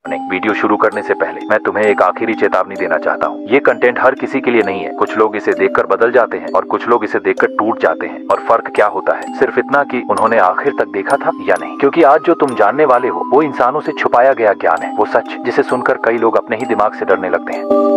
Video शुरू करने से पहले मैं तुम्हें एक आखिरी चेतावनी देना चाहता हूँ। ये कंटेंट हर किसी के लिए नहीं है। कुछ लोग इसे देखकर बदल जाते हैं और कुछ लोग इसे देखकर टूट जाते हैं। और फर्क क्या होता है? सिर्फ इतना कि उन्होंने आखिर तक देखा था या नहीं। क्योंकि आज जो तुम जानने वाले हो वो इंसानों से छुपाया गया ज्ञान है, वो सच जिसे सुनकर कई लोग अपने ही दिमाग से डरने लगते हैं।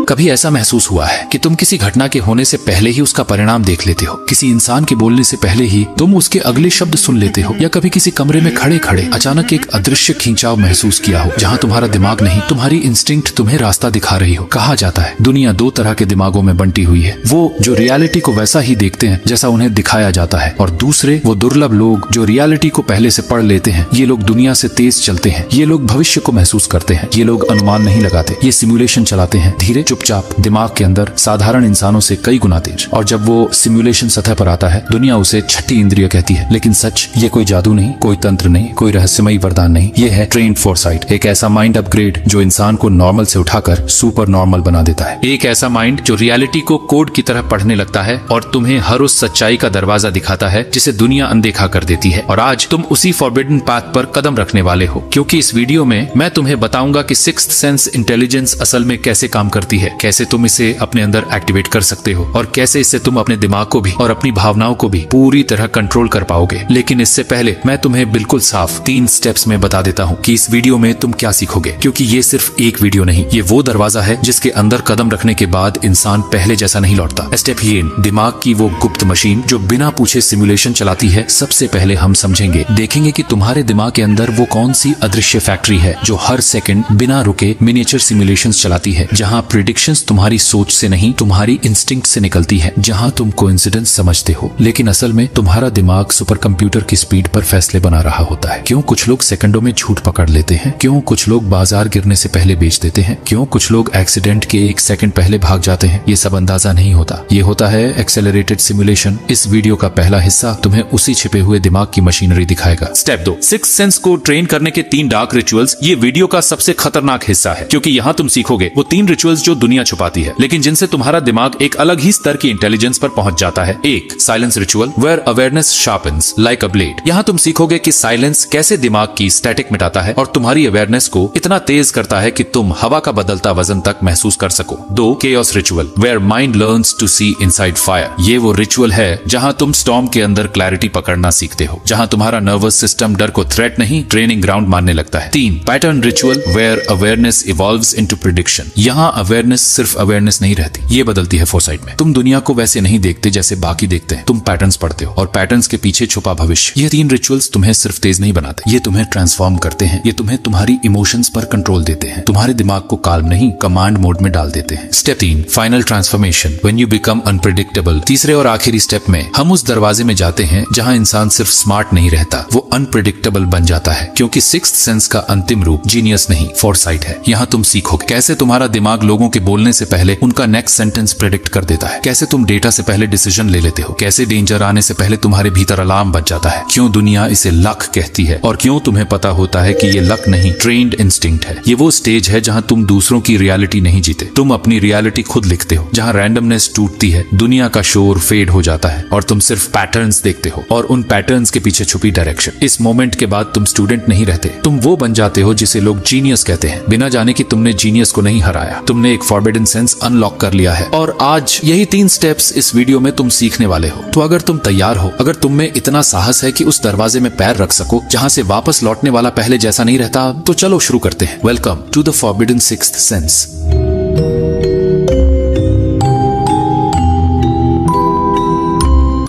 कभी ऐसा महसूस हुआ है कि तुम किसी घटना के होने से पहले ही उसका परिणाम देख लेते हो? किसी इंसान के बोलने से पहले ही तुम उसके अगले शब्द सुन लेते हो? या कभी किसी कमरे में खड़े खड़े अचानक एक अदृश्य खींचाव महसूस किया हो, जहाँ तुम्हारा दिमाग नहीं, तुम्हारी इंस्टिंक्ट तुम्हें रास्ता दिखा रही हो? कहा जाता है दुनिया दो तरह के दिमागों में बंटी हुई है, वो जो रियलिटी को वैसा ही देखते हैं जैसा उन्हें दिखाया जाता है, और दूसरे वो दुर्लभ लोग जो रियलिटी को पहले से पढ़ लेते हैं। ये लोग दुनिया से तेज चलते हैं, ये लोग भविष्य को महसूस करते हैं, ये लोग अनुमान नहीं लगाते, ये सिमुलेशन चलाते हैं धीरे चुपचाप दिमाग के अंदर, साधारण इंसानों से कई गुना तेज। और जब वो सिमुलेशन सतह पर आता है, दुनिया उसे छठी इंद्रिय कहती है। लेकिन सच, ये कोई जादू नहीं, कोई तंत्र नहीं, कोई रहस्यमयी वरदान नहीं, ये है ट्रेन्ड फोरसाइट, एक ऐसा माइंड अपग्रेड जो इंसान को नॉर्मल से उठाकर सुपर नॉर्मल बना देता है। एक ऐसा माइंड जो रियलिटी को कोड की तरह पढ़ने लगता है और तुम्हें हर उस सच्चाई का दरवाजा दिखाता है जिसे दुनिया अनदेखा कर देती है। और आज तुम उसी फॉरबिडन पाथ पर कदम रखने वाले हो, क्योंकि इस वीडियो में मैं तुम्हें बताऊंगा कि सिक्स्थ सेंस इंटेलिजेंस असल में कैसे काम करती है, कैसे तुम इसे अपने अंदर एक्टिवेट कर सकते हो, और कैसे इससे तुम अपने दिमाग को भी और अपनी भावनाओं को भी पूरी तरह कंट्रोल कर पाओगे। लेकिन इससे पहले मैं तुम्हें बिल्कुल साफ 3 स्टेप्स में बता देता हूँ कि इस वीडियो में तुम क्या सीखोगे, क्योंकि ये सिर्फ एक वीडियो नहीं, ये वो दरवाजा है जिसके अंदर कदम रखने के बाद इंसान पहले जैसा नहीं लौटता। स्टेप ये, दिमाग की वो गुप्त मशीन जो बिना पूछे सिमुलेशन चलाती है। सबसे पहले हम समझेंगे, देखेंगे कि तुम्हारे दिमाग के अंदर वो कौन सी अदृश्य फैक्ट्री है जो हर सेकंड बिना रुके मिनिएचर सिमुलेशंस चलाती है, जहां प्रेडिक्शंस तुम्हारी सोच से नहीं, तुम्हारी इंस्टिंक्ट से निकलती है, जहां तुम कोइंसिडेंस समझते हो, लेकिन असल में तुम्हारा दिमाग सुपर कंप्यूटर की स्पीड पर फैसले बना रहा होता है। क्यों कुछ लोग सेकंडों में झूठ पकड़ लेते हैं? क्यों कुछ लोग बाजार गिरने से पहले बेच देते हैं? क्यों कुछ लोग एक्सीडेंट के 1 सेकंड पहले भाग जाते हैं? ये सब अंदाजा नहीं होता, ये होता है एक्सेलरेटेड सिमुलेशन। इस वीडियो का पहला हिस्सा तुम्हें उसी छिपे हुए दिमाग की मशीनरी दिखाएगा। स्टेप 2, सिक्स्थ सेंस को ट्रेन करने के 3 डार्क रिचुअल्स। ये वीडियो का सबसे खतरनाक हिस्सा है, क्योंकि यहाँ तुम सीखोगे वो 3 रिचुअल्स जो दुनिया छुपाती है, लेकिन जिनसे तुम्हारा दिमाग एक अलग ही स्तर की इंटेलिजेंस पर पहुंच जाता है। 1, silence ritual where awareness sharpens like a blade. यहाँ तुम सीखोगे कि साइलेंस कैसे दिमाग की स्टैटिक मिटाता है और तुम्हारी अवेयरनेस को इतना तेज करता है कि तुम हवा का बदलता वजन तक महसूस कर सको। 2, chaos ritual where mind learns to see inside fire. ये वो रिचुअल है जहाँ तुम स्टॉर्म के अंदर क्लैरिटी पकड़ना सीखते हो, जहाँ तुम्हारा नर्वस सिस्टम डर को थ्रेट नहीं, ट्रेनिंग ग्राउंड मानने लगता है। 3, pattern ritual where awareness evolves into prediction. यहाँ अवेयरनेस सिर्फ अवेयरनेस नहीं रहती, ये बदलती है फोरसाइट में। तुम दुनिया को वैसे नहीं देखते जैसे बाकी देखते हैं, तुम पैटर्न्स पढ़ते हो और पैटर्न्स के पीछे छुपा भविष्य। ये 3 रिचुअल्स तुम्हें सिर्फ तेज नहीं बनाते, ये तुम्हें ट्रांसफॉर्म करते हैं, ये तुम्हें तुम्हारी इमोशंस पर कंट्रोल देते हैं, तुम्हारे दिमाग को काल्म नहीं कमांड मोड में डाल देते हैं। Step 3, final transformation when you become unpredictable. तीसरे और आखिरी स्टेप में हम उस दरवाजे में जाते हैं जहां इंसान सिर्फ स्मार्ट नहीं रहता, वो अनप्रेडिक्टेबल बन जाता है, क्योंकि सिक्स्थ सेंस का अंतिम रूप जीनियस नहीं फोरसाइट है। यहाँ तुम सीखोगे कैसे तुम्हारा दिमाग लोगों के बोलने से पहले उनका नेक्स्ट सेंटेंस प्रेडिक्ट कर देता है, कैसे तुम डेटा से पहले डिसीजन ले लेते हो, कैसे डेंजर आने से पहले तुम्हारे भीतर अलार्म बज जाता है, क्यों दुनिया इसे लक कहती है और क्यों तुम्हें पता होता है कि ये लक नहीं ट्रेन्ड इंस्टिंक्ट है। ये वो स्टेज है जहां तुम दूसरों की रियलिटी नहीं जीते, तुम अपनी रियलिटी खुद लिखते हो, जहां रैंडमनेस टूटती है, दुनिया का शोर फेड हो जाता है और तुम सिर्फ पैटर्न्स देखते हो और उन पैटर्न्स के पीछे छुपी डायरेक्शन। इस मोमेंट के बाद तुम स्टूडेंट नहीं रहते, तुम वो बन जाते हो जिसे लोग जीनियस कहते हैं, बिना जाने कि तुमने जीनियस को नहीं हराया, तुमने एक फॉरबिडन सेंस अनलॉक कर लिया है। और आज यही 3 स्टेप्स इस वीडियो में तुम सीखने वाले हो। तो अगर तुम तैयार हो, अगर तुम में इतना साहस है कि उस दरवाजे में पैर रख सको जहां से वापस लौटने वाला पहले जैसा नहीं रहता, तो चलो शुरू करते हैं। Welcome to the forbidden sixth sense.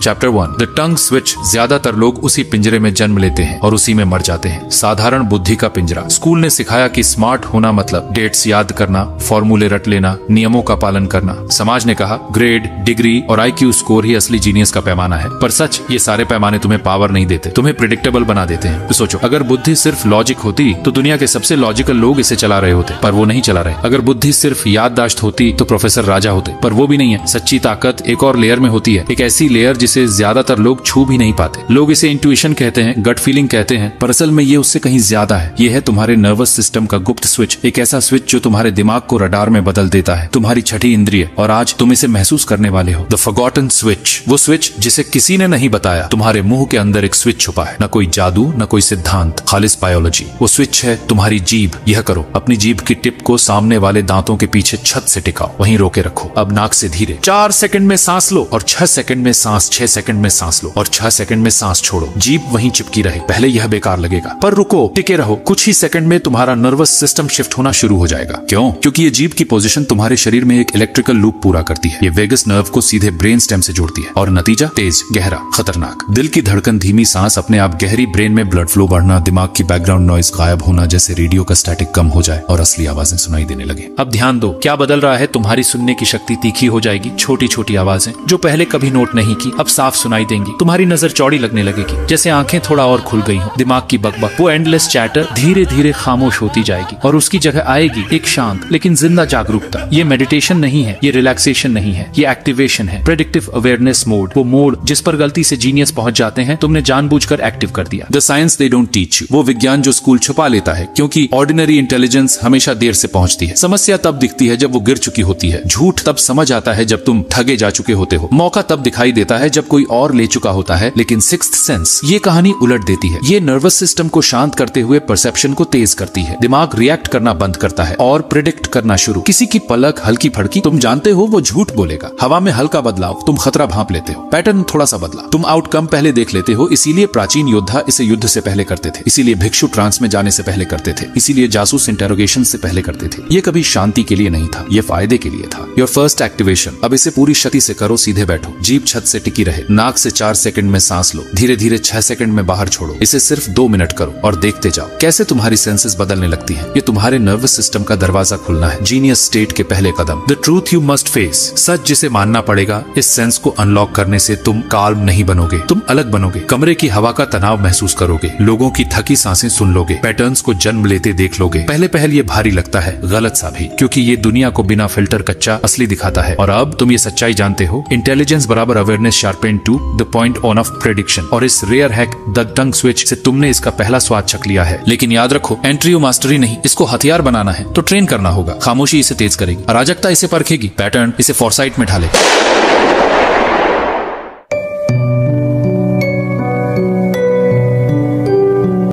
Chapter 1, the tongue switch. ज्यादातर लोग उसी पिंजरे में जन्म लेते हैं और उसी में मर जाते हैं, साधारण बुद्धि का पिंजरा। स्कूल ने सिखाया कि स्मार्ट होना मतलब डेट्स याद करना, फॉर्मूले रट लेना, नियमों का पालन करना। समाज ने कहा ग्रेड, डिग्री और IQ स्कोर ही असली जीनियस का पैमाना है। पर सच, ये सारे पैमाने तुम्हें पावर नहीं देते, तुम्हें प्रेडिक्टेबल बना देते हैं। तो सोचो, अगर बुद्धि सिर्फ लॉजिक होती तो दुनिया के सबसे लॉजिकल लोग इसे चला रहे होते, पर वो नहीं चला रहे। अगर बुद्धि सिर्फ याददाश्त होती तो प्रोफेसर राजा होते, पर वो भी नहीं है। सच्ची ताकत एक और लेयर में होती है, एक ऐसी लेयर जिसे उसे ज्यादातर लोग छू भी नहीं पाते। लोग इसे इंट्यूशन कहते हैं, गट फीलिंग कहते हैं, पर असल में ये उससे कहीं ज्यादा है। ये है तुम्हारे नर्वस सिस्टम का गुप्त स्विच, एक ऐसा स्विच जो तुम्हारे दिमाग को रडार में बदल देता है, तुम्हारी छठी इंद्रिय। और आज तुम इसे महसूस करने वाले हो। द फॉरगॉटन स्विच, वो स्विच जिसे किसी ने नहीं बताया। तुम्हारे मुंह के अंदर एक स्विच छुपा है, न कोई जादू न कोई सिद्धांत, खालिस बायोलॉजी। वो स्विच है तुम्हारी जीभ। यह करो, अपनी जीभ की टिप को सामने वाले दांतों के पीछे छत से टिकाओ, वहीं रोके रखो। अब नाक से धीरे 4 सेकंड में सांस लो और 6 सेकंड में सांस, 6 सेकंड में सांस लो और 6 सेकंड में सांस छोड़ो। जीभ वहीं चिपकी रहे। पहले यह बेकार लगेगा, पर रुको, टिके रहो। कुछ ही सेकंड में तुम्हारा नर्वस सिस्टम शिफ्ट होना शुरू हो जाएगा। क्यों? क्योंकि ये जीभ की पोजीशन तुम्हारे शरीर में एक इलेक्ट्रिकल लूप पूरा करती है। ये वेगस नर्व को सीधे ब्रेन स्टेम से जोड़ती है और नतीजा तेज, गहरा, खतरनाक दिल की धड़कन, धीमी सांस, अपने आप गहरी ब्रेन में ब्लड फ्लो बढ़ना, दिमाग की बैकग्राउंड नॉइज गायब होना, जैसे रेडियो का स्टैटिक कम हो जाए और असली आवाजें सुनाई देने लगे। अब ध्यान दो, क्या बदल रहा है? तुम्हारी सुनने की शक्ति तीखी हो जाएगी। छोटी छोटी आवाजें जो पहले कभी नोट नहीं की अब साफ सुनाई देंगी। तुम्हारी नजर चौड़ी लगने लगेगी, जैसे आंखें थोड़ा और खुल गई हो। दिमाग की बकबक, वो एंडलेस चैटर धीरे धीरे खामोश होती जाएगी और उसकी जगह आएगी एक शांत लेकिन जिंदा जागरूकता। ये मेडिटेशन नहीं है, ये रिलैक्सेशन नहीं है, ये एक्टिवेशन है। प्रेडिक्टिव अवेयरनेस मोड, वो मोड जिस पर गलती से जीनियस पहुंच जाते हैं, तुमने जानबूझकर एक्टिव कर दिया। The science they don't teach you, वो विज्ञान जो स्कूल छुपा लेता है, क्योंकि ऑर्डिनरी इंटेलिजेंस हमेशा देर से पहुंचती है। समस्या तब दिखती है जब वो गिर चुकी होती है। झूठ तब समझ आता है जब तुम ठगे जा चुके होते हो। मौका तब दिखाई देता है जब कोई और ले चुका होता है। लेकिन सिक्स्थ सेंस ये कहानी उलट देती है। ये नर्वस सिस्टम को शांत करते हुए परसेप्शन को तेज करती है। दिमाग रिएक्ट करना बंद करता है और प्रिडिक्ट करना शुरू। किसी की पलक हल्की फड़की, तुम जानते हो वो झूठ बोलेगा। हवा में हल्का बदलाव, तुम खतरा भांप लेते हो। पैटर्न थोड़ा सा बदला, तुम आउटकम पहले देख लेते हो। इसीलिए प्राचीन योद्धा इसे युद्ध से पहले करते थे। इसीलिए भिक्षु ट्रांस में जाने से पहले करते थे। इसीलिए जासूस इंटेरोगेशन से पहले करते थे। ये कभी शांति के लिए नहीं था, ये फायदे के लिए था। योर फर्स्ट एक्टिवेशन, अब इसे पूरी शक्ति से करो। सीधे बैठो, जीभ छत से टिकी रहे। नाक से 4 सेकंड में सांस लो, धीरे धीरे 6 सेकंड में बाहर छोड़ो। इसे सिर्फ 2 मिनट करो और देखते जाओ कैसे तुम्हारी सेंसेस बदलने लगती हैं। ये तुम्हारे नर्वस सिस्टम का दरवाजा खुलना है। जीनियस स्टेट के पहले कदम, the truth you must face, सच जिसे मानना पड़ेगा। इस सेंस को अनलॉक करने से तुम काल्म नहीं बनोगे, तुम अलग बनोगे। कमरे की हवा का तनाव महसूस करोगे, लोगों की थकी सांसें सुन लोगे, पैटर्न्स को जन्म लेते देख लोगे। पहले पहल ये भारी लगता है, गलत सा भी, क्योंकि ये दुनिया को बिना फिल्टर कच्चा असली दिखाता है। और अब तुम ये सच्चाई जानते हो, इंटेलिजेंस बराबर awareness sharpen to the point on of prediction. और इस rare hack the tongue switch से तुमने इसका पहला स्वाद चख लिया है। लेकिन याद रखो, एंट्री मास्टरी नहीं, इसको हथियार बनाना है तो ट्रेन करना होगा। खामोशी इसे तेज करेगी, अराजकता इसे परखेगी, पैटर्न इसे फॉरसाइट में ढालेगा।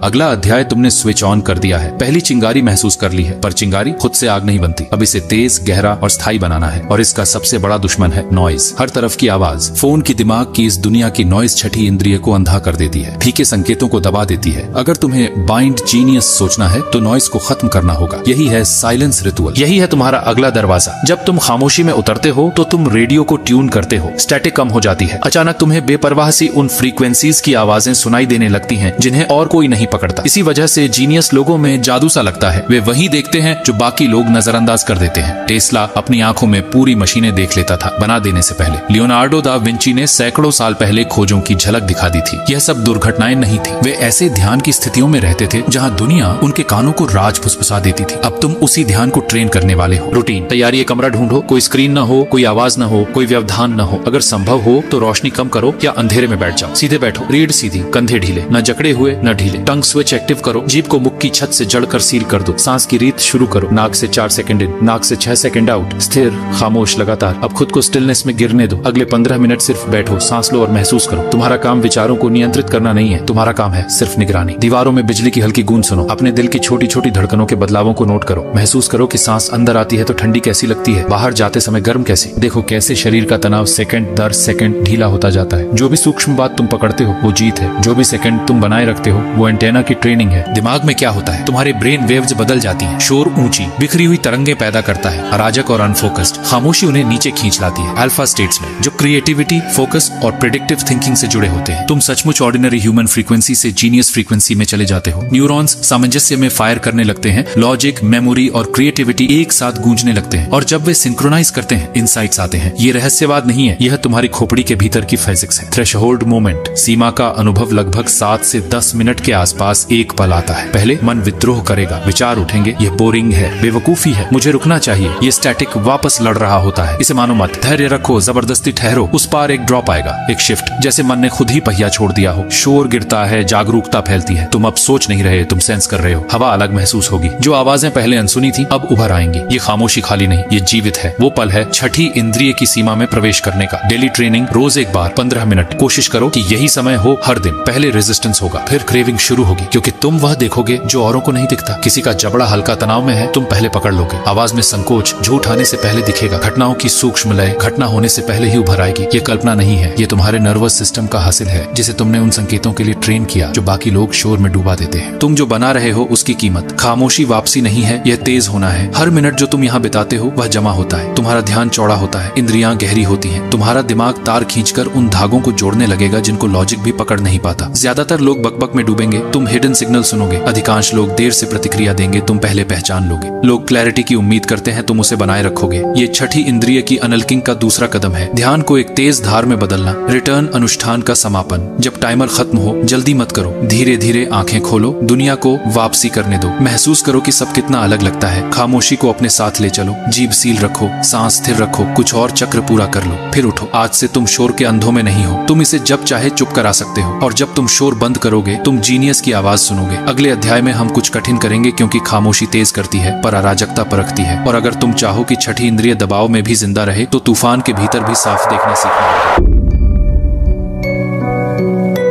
अगला अध्याय तुमने स्विच ऑन कर दिया है। पहली चिंगारी महसूस कर ली है, पर चिंगारी खुद से आग नहीं बनती। अब इसे तेज, गहरा और स्थायी बनाना है। और इसका सबसे बड़ा दुश्मन है नॉइज, हर तरफ की आवाज। फोन की दिमाग की इस दुनिया की नॉइज छठी इंद्रिय को अंधा कर देती है, फीके संकेतों को दबा देती है। अगर तुम्हें बाइंड जीनियस सोचना है तो नॉइज को खत्म करना होगा। यही है साइलेंस रिचुअल, यही है तुम्हारा अगला दरवाजा। जब तुम खामोशी में उतरते हो तो तुम रेडियो को ट्यून करते हो, स्टैटिक कम हो जाती है। अचानक तुम्हें बेपरवाह सी उन फ्रीक्वेंसीज की आवाजें सुनाई देने लगती हैं जिन्हें और कोई नहीं पकड़ता। इसी वजह से जीनियस लोगों में जादू सा लगता है। वे वही देखते हैं जो बाकी लोग नजरअंदाज कर देते हैं। टेस्ला अपनी आंखों में पूरी मशीनें देख लेता था बना देने से पहले। लियोनार्डो दा विंची ने सैकड़ों साल पहले खोजों की झलक दिखा दी थी। यह सब दुर्घटनाएं नहीं थी, वे ऐसे ध्यान की स्थितियों में रहते थे जहां दुनिया उनके कानों को राज फुसफुसा देती थी। अब तुम उसी ध्यान को ट्रेन करने वाले हो। रूटीन तैयारी, कमरा ढूंढो, कोई स्क्रीन न हो, कोई आवाज न हो, कोई व्यवधान न हो। अगर संभव हो तो रोशनी कम करो या अंधेरे में बैठ जाओ। सीधे बैठो, रीढ़ सीधी, कंधे ढीले, न जकड़े हुए न ढीले। टंग स्विच एक्टिव करो, जीभ को मुख की छत से जड़कर सील कर दो। सांस की रीत शुरू करो, नाक से 4 सेकंड इन, नाक से 6 सेकंड आउट। स्थिर, खामोश, लगातार। अब खुद को स्टिलनेस में गिरने दो। अगले 15 मिनट सिर्फ बैठो, सांस लो और महसूस करो। तुम्हारा काम विचारों को नियंत्रित करना नहीं है, तुम्हारा काम है सिर्फ निगरानी। दीवारों में बिजली की हल्की गूंज सुनो, अपने दिल की छोटी छोटी धड़कनों के बदलावों को नोट करो। महसूस करो कि सांस अंदर आती है तो ठंडी कैसी लगती है, बाहर जाते समय गर्म कैसी। देखो कैसे शरीर का तनाव सेकंड दर सेकंड ढीला होता जाता है। जो भी सूक्ष्म बात तुम पकड़ते हो वो जीत है, जो भी सेकंड तुम बनाए रखते हो वो एंटेना की ट्रेनिंग है। दिमाग में क्या होता है, तुम्हारे ब्रेन वेव्स बदल जाती हैं। शोर ऊंची बिखरी हुई तरंगे पैदा करता है, अराजक और अनफोकस्ड। खामोशी उन्हें नीचे खींच लाती है, अल्फा स्टेट्स में, जो क्रिएटिविटी, फोकस और प्रेडिक्टिव थिंकिंग से जुड़े होते हैं। तुम सचमुच ऑर्डिनरी ह्यूमन फ्रीक्वेंसी से जीनियस फ्रीक्वेंसी में चले जाते हो। न्यूरॉन्स सामंजस्य में फायर करने लगते हैं, लॉजिक, मेमोरी और क्रिएटिविटी एक साथ गूंजने लगते हैं। और जब वे सिंक्रोनाइज करते हैं, इनसाइट्स आते हैं। ये रहस्यवाद नहीं है, यह तुम्हारी खोपड़ी के भीतर की फिजिक्स है। थ्रेशहोल्ड मोमेंट, सीमा का अनुभव लगभग 7 से 10 मिनट के आसपास पास एक पल आता है। पहले मन विद्रोह करेगा, विचार उठेंगे, यह बोरिंग है, बेवकूफी है, मुझे रुकना चाहिए, ये स्टैटिक वापस लड़ रहा होता है, इसे मानो मत, धैर्य रखो, जबरदस्ती ठहरो, उस पार एक ड्रॉप आएगा, एक शिफ्ट, जैसे मन ने खुद ही पहिया छोड़ दिया हो। शोर गिरता है, जागरूकता फैलती है, तुम अब सोच नहीं रहे, तुम सेंस कर रहे हो। हवा अलग महसूस होगी, जो आवाजें पहले अनसुनी थी अब उभर आएंगी। ये खामोशी खाली नहीं, ये जीवित है। वो पल है छठी इंद्रिय की सीमा में प्रवेश करने का। डेली ट्रेनिंग, रोज एक बार 15 मिनट, कोशिश करो कि यही समय हो हर दिन। पहले रेजिस्टेंस होगा, फिर क्रेविंग शुरू होगी, क्योंकि तुम वह देखोगे जो औरों को नहीं दिखता। किसी का जबड़ा हल्का तनाव में है, तुम पहले पकड़ लोगे। आवाज में संकोच झूठ आने से पहले दिखेगा। घटनाओं की सूक्ष्म लय घटना होने से पहले ही उभर आएगी। ये कल्पना नहीं है, ये तुम्हारे नर्वस सिस्टम का हासिल है, जिसे तुमने उन संकेतों के लिए ट्रेन किया जो बाकी लोग शोर में डूबा देते हैं। तुम जो बना रहे हो उसकी कीमत खामोशी वापसी नहीं है, यह तेज होना है। हर मिनट जो तुम यहाँ बिताते हो वह जमा होता है। तुम्हारा ध्यान चौड़ा होता है, इंद्रियां गहरी होती हैं। तुम्हारा दिमाग तार खींचकर उन धागों को जोड़ने लगेगा जिनको लॉजिक भी पकड़ नहीं पाता। ज्यादातर लोग बकबक में डूबेंगे, तुम हिडन सिग्नल सुनोगे। अधिकांश लोग देर से प्रतिक्रिया देंगे, तुम पहले पहचान लोगे। लोग क्लैरिटी की उम्मीद करते हैं, तुम उसे बनाए रखोगे। ये छठी इंद्रिय की अनल्किंग का दूसरा कदम है, ध्यान को एक तेज धार में बदलना। रिटर्न अनुष्ठान का समापन। जब टाइमर खत्म हो जल्दी मत करो, धीरे धीरे आंखें खोलो, दुनिया को वापसी करने दो। महसूस करो कि सब कितना अलग लगता है। खामोशी को अपने साथ ले चलो, जीभ सील रखो, सांस स्थिर रखो, कुछ और चक्र पूरा कर लो, फिर उठो। आज से तुम शोर के अंधों में नहीं हो, तुम इसे जब चाहे चुप करा सकते हो। और जब तुम शोर बंद करोगे तुम जीनियस की आवाज सुनोगे। अगले अध्याय में हम कुछ कठिन करेंगे, क्योंकि खामोशी तेज करती है पर अराजकता परखती है। और अगर तुम चाहो कि छठी इंद्रिय दबाव में भी जिंदा रहे तो तूफान के भीतर भी साफ देखना सीखना होगा।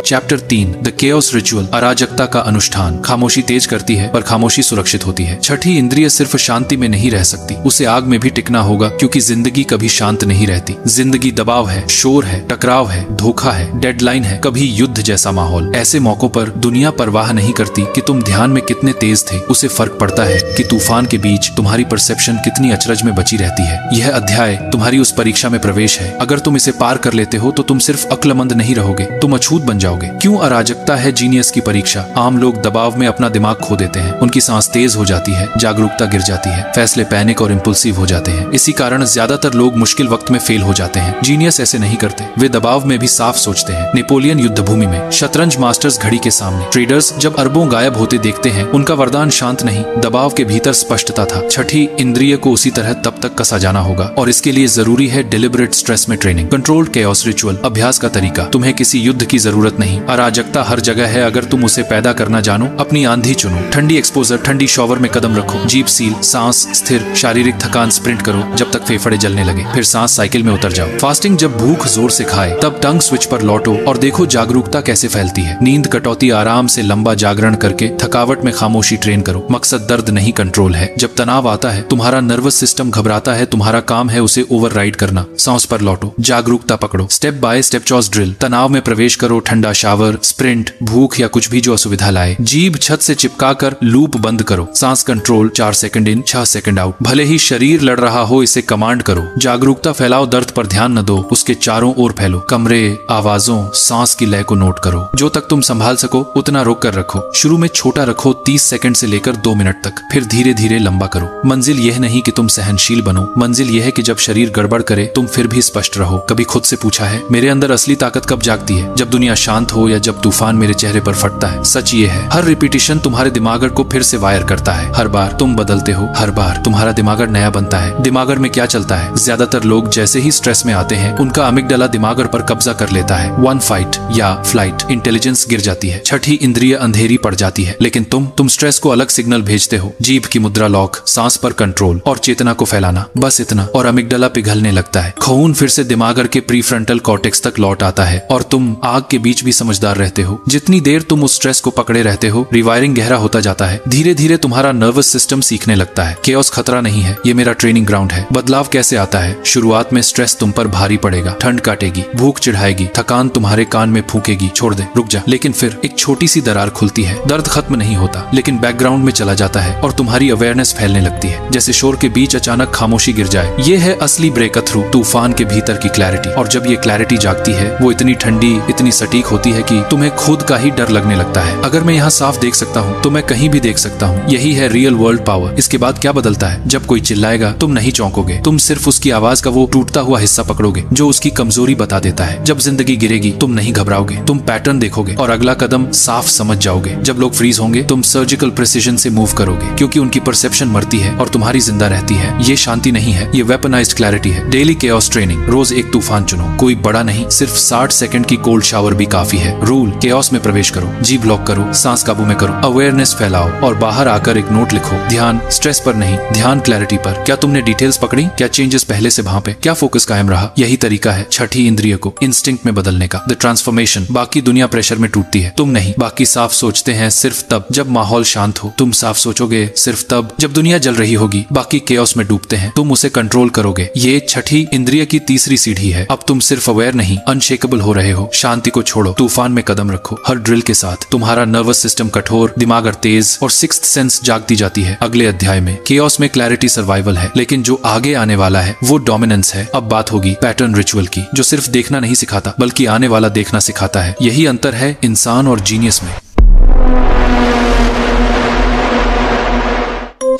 चैप्टर 3 द केओस रिचुअल, अराजकता का अनुष्ठान। खामोशी तेज करती है पर खामोशी सुरक्षित होती है। छठी इंद्रिय सिर्फ शांति में नहीं रह सकती, उसे आग में भी टिकना होगा, क्योंकि जिंदगी कभी शांत नहीं रहती। जिंदगी दबाव है, शोर है, टकराव है, धोखा है, डेडलाइन है, कभी युद्ध जैसा माहौल। ऐसे मौकों पर दुनिया परवाह नहीं करती कि तुम ध्यान में कितने तेज थे, उसे फर्क पड़ता है कि तूफान के बीच तुम्हारी परसेप्शन कितनी अचरज में बची रहती है। यह अध्याय तुम्हारी उस परीक्षा में प्रवेश है। अगर तुम इसे पार कर लेते हो तो तुम सिर्फ अक्लमंद नहीं रहोगे, तुम अछूत बन जाओगे। क्यों अराजकता है जीनियस की परीक्षा? आम लोग दबाव में अपना दिमाग खो देते हैं, उनकी सांस तेज हो जाती है, जागरूकता गिर जाती है, फैसले पैनिक और इम्पल्सिव हो जाते हैं। इसी कारण ज्यादातर लोग मुश्किल वक्त में फेल हो जाते हैं। जीनियस ऐसे नहीं करते, वे दबाव में भी साफ सोचते हैं। नेपोलियन युद्ध भूमि में, शतरंज मास्टर्स घड़ी के सामने, ट्रेडर्स जब अरबों गायब होते देखते हैं, उनका वरदान शांत नहीं, दबाव के भीतर स्पष्टता था। छठी इंद्रिय को उसी तरह तब तक कसा जाना होगा, और इसके लिए जरूरी है डिलिबरेट स्ट्रेस में ट्रेनिंग। कंट्रोल्ड केओस रिचुअल, अभ्यास का तरीका। तुम्हें किसी युद्ध की जरूरत नहीं, अराजकता हर जगह है। अगर तुम उसे पैदा करना जानो, अपनी आंधी चुनो। ठंडी एक्सपोजर, ठंडी शॉवर में कदम रखो, जीभ सील, सांस स्थिर, शारीरिक थकान स्प्रिंट करो जब तक फेफड़े जलने लगे, फिर सांस साइकिल में उतर जाओ। फास्टिंग, जब भूख जोर से खाए तब टंग स्विच पर लौटो और देखो जागरूकता कैसे फैलती है। नींद कटौती, आराम से लंबा जागरण करके थकावट में खामोशी ट्रेन करो। मकसद दर्द नहीं, कंट्रोल है। जब तनाव आता है, तुम्हारा नर्वस सिस्टम घबराता है, तुम्हारा काम है उसे ओवरराइड करना। सांस पर लौटो, जागरूकता पकड़ो। Step by step chaos drill. तनाव में प्रवेश करो, ठंडा शावर, स्प्रिंट, भूख या कुछ भी जो असुविधा लाए। जीभ छत से चिपका कर लूप बंद करो। सांस control, 4 second in, 6 second out. भले ही शरीर लड़ रहा हो, इसे कमांड करो। जागरूकता फैलाओ, दर्द पर ध्यान न दो, उसके चारों ओर फैलो। कमरे, आवाजों, सांस की लय को नोट करो। जो तक तुम संभाल सको उतना रोक कर रखो। शुरू में छोटा रखो, 30 सेकंड से लेकर 2 मिनट तक, फिर धीरे धीरे लंबा करो। मंजिल यह नहीं कि तुम सहनशील बनो, मंजिल यह है कि जब शरीर गड़बड़ करे तुम फिर भी स्पष्ट रहो। कभी खुद से पूछा है, मेरे अंदर असली ताकत कब जागती है? जब दुनिया शांत हो या जब तूफान मेरे चेहरे पर फटता है? सच ये है, हर रिपीटिशन तुम्हारे दिमागर को फिर से वायर करता है। हर बार तुम बदलते हो, हर बार तुम्हारा दिमागर नया बनता है। दिमागर में क्या चलता है? ज्यादातर लोग जैसे ही स्ट्रेस में आते हैं उनका अमिगडाला दिमागर पर कब्जा कर लेता है। वन फाइट या फ्लाइट, इंटेलिजेंस गिर जाती है, छठी इंद्रिय अंधेरी पड़ जाती है। लेकिन तुम स्ट्रेस को अलग सिग्नल भेजते हो। जीभ की मुद्रा लॉक, सांस पर कंट्रोल और चेतना को फैलाना, बस इतना, और अमिगडाला पिघलने लगता है। खून फिर से दिमागर के प्रीफ्रंटल कॉर्टेक्स तक लौट आता है और तुम आग के बीच भी समझदार रहते हो। जितनी देर तुम उस स्ट्रेस को पकड़े रहते हो, रिवायरिंग गहरा होता जाता है। धीरे धीरे तुम्हारा नर्वस सिस्टम सीखने लगता है, केओस खतरा नहीं है, ये मेरा ट्रेनिंग ग्राउंड है। बदलाव कैसे आता है? शुरुआत में स्ट्रेस तुम पर भारी पड़ेगा, ठंड काटेगी, भूख चिढ़ाएगी, थकान तुम्हारे कान में फूकेगी, छोड़ दे, रुक जा। लेकिन फिर एक छोटी सी दरार खुलती है। दर्द खत्म नहीं होता, लेकिन बैकग्राउंड में चला जाता है और तुम्हारी अवेयरनेस फैलने लगती है, जैसे शोर के बीच अचानक खामोशी गिर जाए। ये है असली ब्रेक थ्रू, तूफान के भीतर की क्लैरिटी। और जब ये क्लैरिटी जागती है, वो इतनी ठंडी, इतनी सटीक होती होती है कि तुम्हें खुद का ही डर लगने लगता है। अगर मैं यहाँ साफ देख सकता हूँ तो मैं कहीं भी देख सकता हूँ। यही है रियल वर्ल्ड पावर। इसके बाद क्या बदलता है? जब कोई चिल्लाएगा तुम नहीं चौंकोगे, तुम सिर्फ उसकी आवाज का वो टूटता हुआ हिस्सा पकड़ोगे जो उसकी कमजोरी बता देता है। जब जिंदगी गिरेगी तुम नहीं घबराओगे, तुम पैटर्न देखोगे और अगला कदम साफ समझ जाओगे। जब लोग फ्रीज होंगे तुम सर्जिकल प्रिसिजन से मूव करोगे, क्योंकि उनकी परसेप्शन मरती है और तुम्हारी जिंदा रहती है। ये शांति नहीं है, ये वेपनाइज्ड क्लैरिटी है। डेली केओस ट्रेनिंग, रोज एक तूफान चुनो, कोई बड़ा नहीं, सिर्फ 60 सेकंड की कोल्ड शावर भी काफी है। रूल, केओस में प्रवेश करो, जी ब्लॉक करो, सांस काबू में करो, अवेयरनेस फैलाओ और बाहर आकर एक नोट लिखो। ध्यान स्ट्रेस पर नहीं, ध्यान क्लैरिटी पर। क्या तुमने डिटेल्स पकड़ी? क्या चेंजेस पहले से वहां पे? क्या फोकस कायम रहा? यही तरीका है छठी इंद्रिय को इंस्टिंक्ट में बदलने का। The transformation. बाकी दुनिया प्रेशर में टूटती है, तुम नहीं। बाकी साफ सोचते हैं सिर्फ तब जब माहौल शांत हो। तुम साफ सोचोगे सिर्फ तब जब दुनिया जल रही होगी। बाकी केओस में डूबते हैं, तुम उसे कंट्रोल करोगे। ये छठी इंद्रिय की तीसरी सीढ़ी है। अब तुम सिर्फ अवेयर नहीं, अनशेकेबल हो रहे हो। शांति को छोड़ो, तूफान में कदम रखो। हर ड्रिल के साथ तुम्हारा नर्वस सिस्टम कठोर, दिमाग तेज और सिक्स्थ सेंस जागती जाती है। अगले अध्याय में केओस में क्लैरिटी सर्वाइवल है, लेकिन जो आगे आने वाला है वो डोमिनेंस है। अब बात होगी पैटर्न रिचुअल की, जो सिर्फ देखना नहीं सिखाता बल्कि आने वाला देखना सिखाता है। यही अंतर है इंसान और जीनियस में।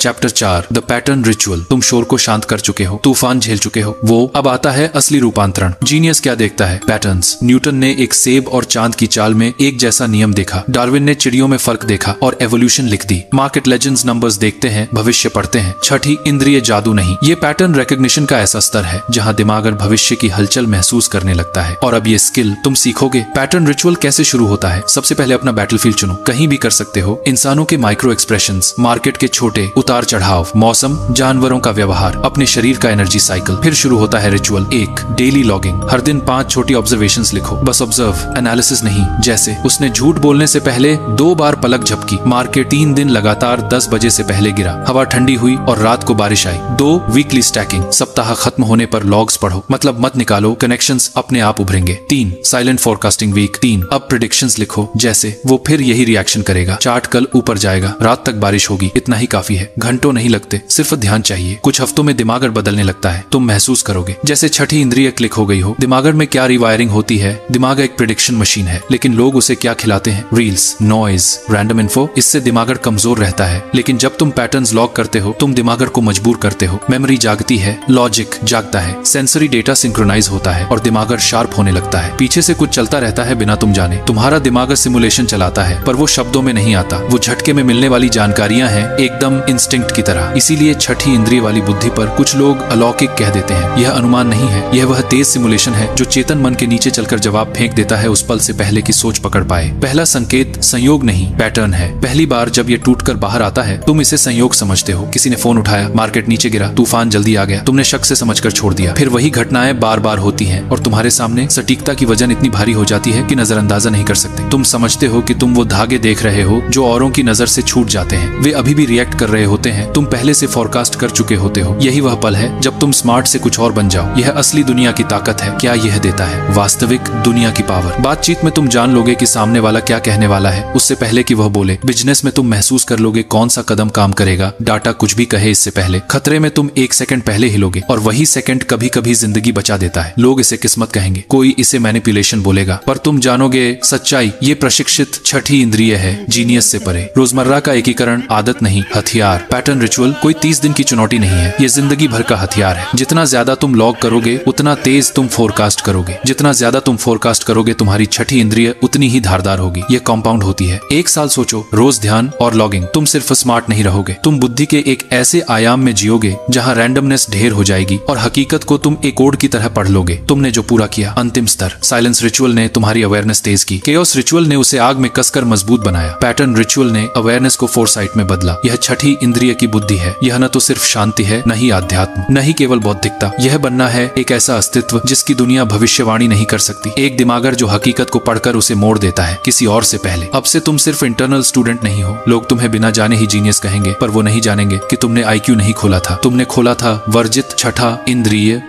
Chapter 4, the pattern ritual. तुम शोर को शांत कर चुके हो, तूफान झेल चुके हो। वो अब आता है असली रूपांतरण। जीनियस क्या देखता है? पैटर्न्स। न्यूटन ने एक सेब और चांद की चाल में एक जैसा नियम देखा। डार्विन ने चिड़ियों में फर्क देखा और एवोल्यूशन लिख दी। मार्केट लेजेंड्स नंबर्स देखते हैं, भविष्य पढ़ते हैं। छठी इंद्रिय जादू नहीं, ये पैटर्न रिकॉग्निशन का ऐसा स्तर है जहाँ दिमाग और भविष्य की हलचल महसूस करने लगता है। और अब ये स्किल तुम सीखोगे। पैटर्न रिचुअल कैसे शुरू होता है? सबसे पहले अपना बैटलफील्ड चुनो, कहीं भी कर सकते हो। इंसानों के माइक्रो एक्सप्रेशंस, मार्केट के छोटे उतार चढ़ाव, मौसम, जानवरों का व्यवहार, अपने शरीर का एनर्जी साइकिल। फिर शुरू होता है रिचुअल 1, डेली लॉगिंग। हर दिन 5 छोटी ऑब्जर्वेशंस लिखो, बस ऑब्जर्व, एनालिसिस नहीं। जैसे उसने झूठ बोलने से पहले 2 बार पलक झपकी, मार्केट 3 दिन लगातार 10 बजे से पहले गिरा, हवा ठंडी हुई और रात को बारिश आई। 2, वीकली स्टैकिंग। सप्ताह खत्म होने पर लॉग्स पढ़ो, मतलब मत निकालो, कनेक्शंस अपने आप उभरेंगे। 3, साइलेंट फोरकास्टिंग वीक। 3, अब प्रेडिक्शंस लिखो, जैसे वो फिर यही रिएक्शन करेगा, चार्ट कल ऊपर जाएगा, रात तक बारिश होगी। इतना ही काफी है, घंटों नहीं लगते, सिर्फ ध्यान चाहिए। कुछ हफ्तों में दिमाग बदलने लगता है, तुम महसूस करोगे जैसे छठी इंद्रिय क्लिक हो गई हो। दिमाग में क्या रिवायरिंग होती है? दिमाग एक प्रेडिक्शन मशीन है, लेकिन लोग उसे क्या खिलाते हैं? Reels, noise, random info. इससे दिमाग कमजोर रहता है। लेकिन जब तुम पैटर्न्स लॉक करते हो, तुम दिमाग को मजबूर करते हो। मेमोरी जागती है, लॉजिक जागता है, सेंसरी डेटा सिंक्रोनाइज होता है और दिमाग शार्प होने लगता है। पीछे से कुछ चलता रहता है बिना तुम जाने। तुम्हारा दिमाग सिमुलेशन चलाता है, पर वो शब्दों में नहीं आता। वो झटके में मिलने वाली जानकारियां हैं, एकदम इंस्टिंक्ट की तरह। इसीलिए छठी इंद्रिय वाली बुद्धि पर कुछ लोग अलौकिक कह देते हैं। यह अनुमान नहीं है, यह वह तेज सिमुलेशन है जो चेतन मन के नीचे चलकर जवाब फेंक देता है उस पल से पहले की सोच पकड़ पाए। पहला संकेत संयोग नहीं, पैटर्न है। पहली बार जब ये टूट कर बाहर आता है, तुम इसे संयोग समझते हो। किसी ने फोन उठाया, मार्केट नीचे गिरा, तूफान जल्दी आ गया, तुमने शक से समझकर छोड़ दिया। फिर वही घटनाएं बार बार होती हैं और तुम्हारे सामने सटीकता की वजन इतनी भारी हो जाती है कि नजरअंदाजा नहीं कर सकते। तुम समझते हो कि तुम वो धागे देख रहे हो जो औरों की नजर से छूट जाते हैं। वे अभी भी रिएक्ट कर रहे होते हैं, तुम पहले से फोरकास्ट कर चुके होते हो। यही वह पल है जब तुम स्मार्ट से कुछ और बन जाओ। यह असली दुनिया की ताकत है। क्या यह देता है? वास्तविक दुनिया की पावर। बातचीत में तुम जान लोगे कि सामने वाला क्या कहने वाला है उससे पहले कि वह बोले। बिजनेस में तुम महसूस कर लोगे कौन सा कदम काम करेगा, डाटा कुछ भी कहे इससे पहले। खतरे में तुम 1 सेकंड पहले हिलोगे और वही सेकंड कभी कभी जिंदगी बचा देता है। लोग इसे किस्मत कहेंगे, कोई इसे मैनिपुलेशन बोलेगा, पर तुम जानोगे सच्चाई ये प्रशिक्षित छठी इंद्रिय है, जीनियस से परे। रोजमर्रा का एकीकरण, आदत नहीं, हथियार। पैटर्न रिचुअल कोई 30 दिन की चुनौती नहीं है, ये जिंदगी भर का हथियार है। जितना ज्यादा तुम लॉग करोगे उतना तेज तुम फोरकास्ट करोगे। जितना ज्यादा तुम फोरकास्ट करोगे तुम्हारी छठी इंद्रिय उतनी ही धारदार होगी। ये कंपाउंड होती है। 1 साल सोचो, रोज ध्यान और लॉगिंग। तुम सिर्फ स्मार्ट नहीं रहोगे, तुम बुद्धि के एक ऐसे आयाम में जियोगे जहाँ रैंडमनेस ढेर हो जाएगी और हकीकत को तुम एक कोड की तरह पढ़ लोगे। तुमने जो पूरा किया, अंतिम स्तर। साइलेंस रिचुअल ने तुम्हारी अवेयरनेस तेज की, केओस रिचुअल ने उसे आग में कसकर मजबूत बनाया, पैटर्न रिचुअल ने अवेयरनेस को फोरसाइट में बदला। यह छठी इंद्रिय की बुद्धि है। यह न तो सिर्फ शांति है, न ही आध्यात्म, न ही केवल बौद्धिकता। यह बनना है एक ऐसा अस्तित्व जिसकी दुनिया भविष्यवाणी नहीं कर सकती। एक दिमागर जो हकीकत को पढ़कर उसे मोड़ देता है किसी और से पहले। अब से तुम सिर्फ इंटरनल स्टूडेंट नहीं हो। लोग तुम्हें बिना जाने ही जीनियस कहेंगे, पर वो नहीं जानेंगे कि तुमने IQ नहीं खोला था, तुमने खोला था वर्जित छठा इंद्रिय।